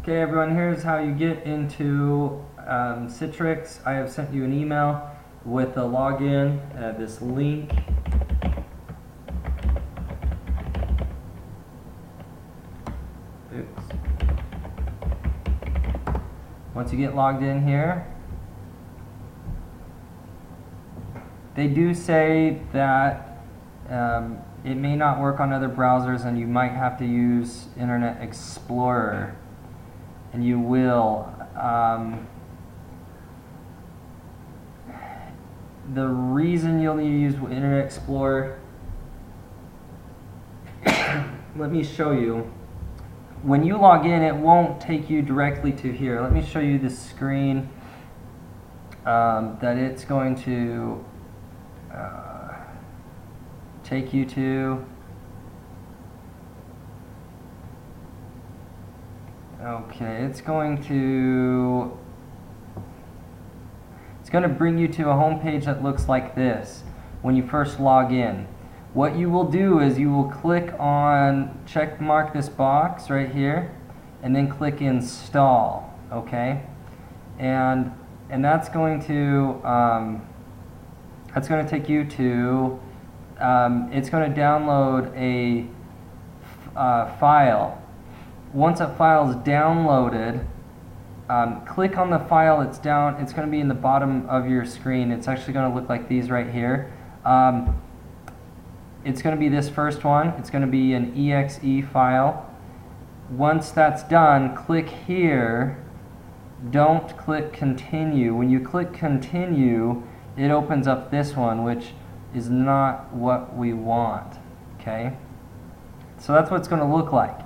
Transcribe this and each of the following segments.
Okay everyone, here's how you get into Citrix. I have sent you an email with a login, this link. Oops. Once you get logged in here, they do say that it may not work on other browsers and you might have to use Internet Explorer. And you will. The reason you'll need to use Internet Explorer, let me show you. When you log in, it won't take you directly to here. Let me show you the screen that it's going to take you to. Okay, it's going to bring you to a home page that looks like this when you first log in. What you will do is you will click on, check mark this box right here, and then click install. Okay, and that's going to take you to it's going to download a file. Once a file is downloaded, click on the file. It's going to be in the bottom of your screen. It's actually going to look like these right here. It's going to be this first one. It's going to be an exe file. Once that's done, click here. Don't click continue. When you click continue, it opens up this one, which is not what we want. Okay? So that's what it's going to look like.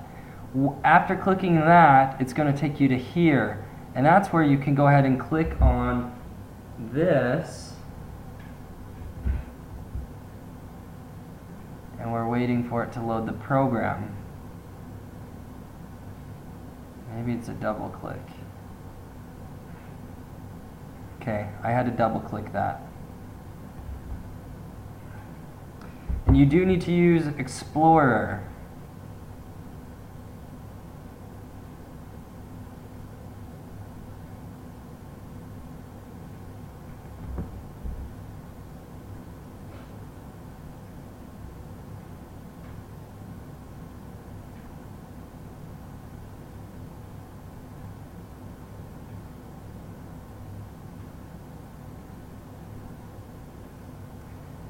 After clicking that, it's going to take you to here, and that's where you can go ahead and click on this, and we're waiting for it to load the program. Maybe it's a double click. Okay, I had to double click that. And you do need to use Explorer.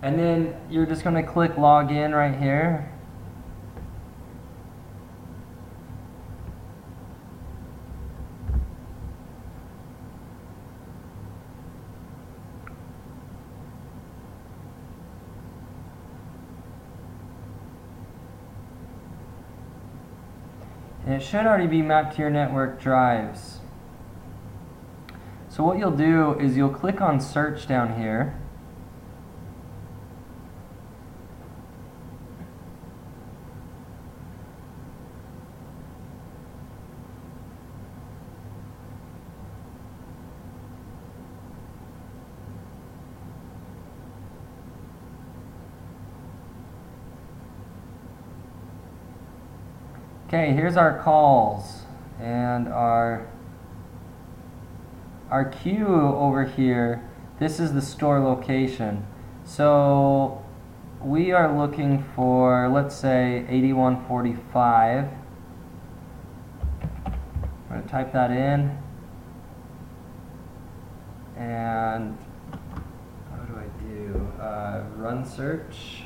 And then you're just going to click log in right here. And it should already be mapped to your network drives. So what you'll do is you'll click on search down here. Okay, here's our calls and our queue over here. This is the store location. So we are looking for, let's say, 8145. I'm going to type that in. And what do I do? Run search.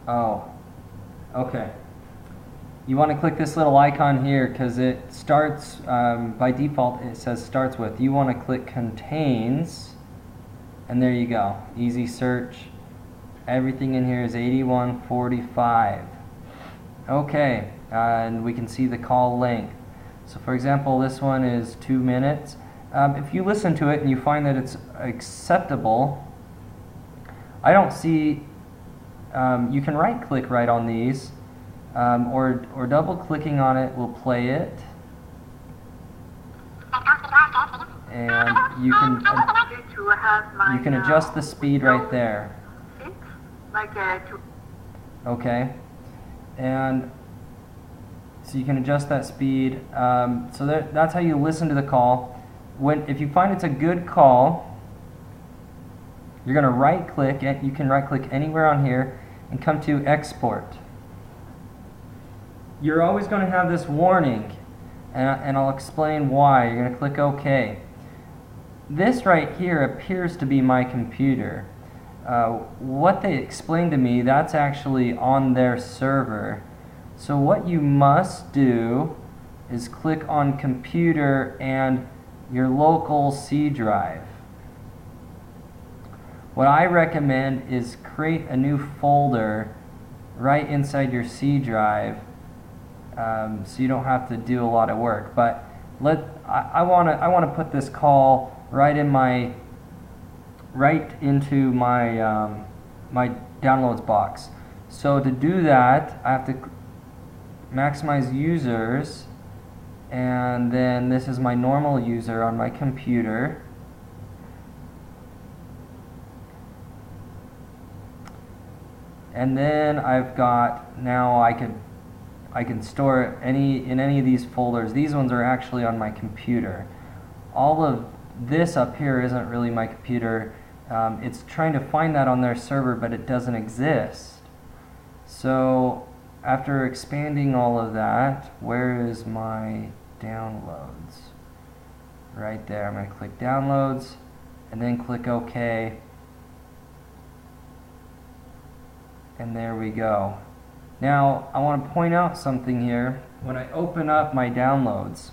Oh, okay. You want to click this little icon here because it starts, by default it says starts with. You want to click contains, and there you go. Easy search. Everything in here is 8145. Okay, and we can see the call length. So for example, this one is 2 minutes. If you listen to it and you find that it's acceptable, I don't see, you can right click right on these, or double clicking on it will play it, and you can adjust the speed right there. Okay, and so you can adjust that speed. So that's how you listen to the call. If you find it's a good call, you're going to right click it. You can right click anywhere on here and come to export. You're always going to have this warning, and I'll explain why. You're going to click OK. This right here appears to be my computer. What they explained to me, that's actually on their server. So what you must do is click on computer and your local C drive. What I recommend is create a new folder right inside your C drive, so you don't have to do a lot of work. But I want to put this call right into my my downloads box. So to do that, I have to maximize users, and then this is my normal user on my computer. And then I've got, now I can store in any of these folders. These ones are actually on my computer. All of this up here isn't really my computer. It's trying to find that on their server, but it doesn't exist. So after expanding all of that, where is my downloads? Right there. I'm going to click downloads and then click OK. And there we go. Now I want to point out something here. When I open up my downloads,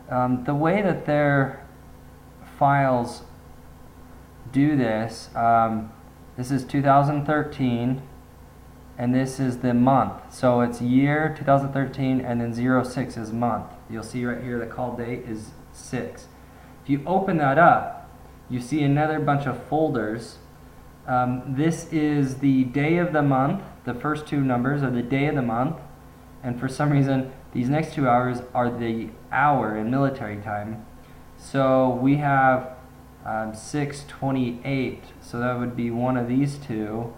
the way that their files do this, this is 2013, and this is the month. So it's year 2013, and then 06 is month. You'll see right here the call date is 6. If you open that up, you see another bunch of folders. This is the day of the month. The first two numbers are the day of the month, and for some reason these next 2 hours are the hour in military time. So we have 6:28, so that would be one of these two,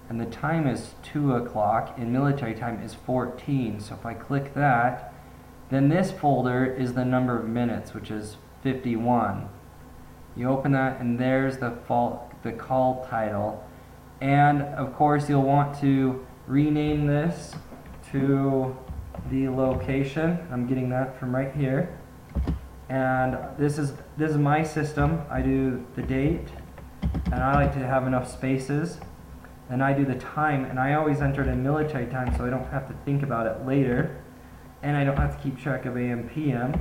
and the time is 2 o'clock. In military time is 14. So if I click that, then this folder is the number of minutes, which is 51. You open that, and there's the call title. And of course you'll want to rename this to the location. I'm getting that from right here. And this is my system. I do the date, and I like to have enough spaces. And I do the time, and I always enter it in military time so I don't have to think about it later. And I don't have to keep track of AM, PM.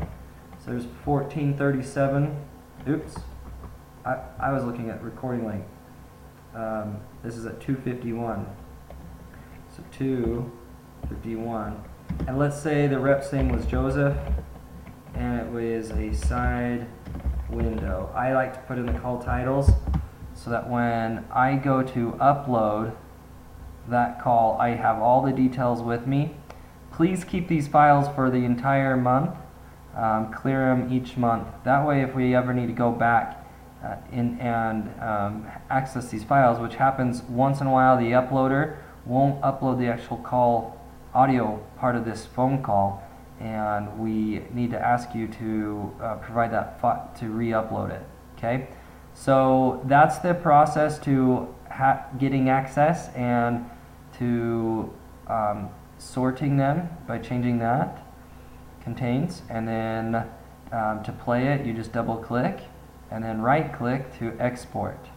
So there's 14:37. Oops. I was looking at recording length. This is at 2:51. So 2:51. And let's say the rep's name was Joseph, and it was a side window. I like to put in the call titles so that when I go to upload that call, I have all the details with me. Please keep these files for the entire month. Clear them each month. That way, if we ever need to go back access these files, which happens once in a while, the uploader won't upload the actual call audio part of this phone call, and we need to ask you to provide that to re-upload it. Okay, so that's the process to getting access and to sorting them by changing that contains, and then to play it you just double click and then right click to export.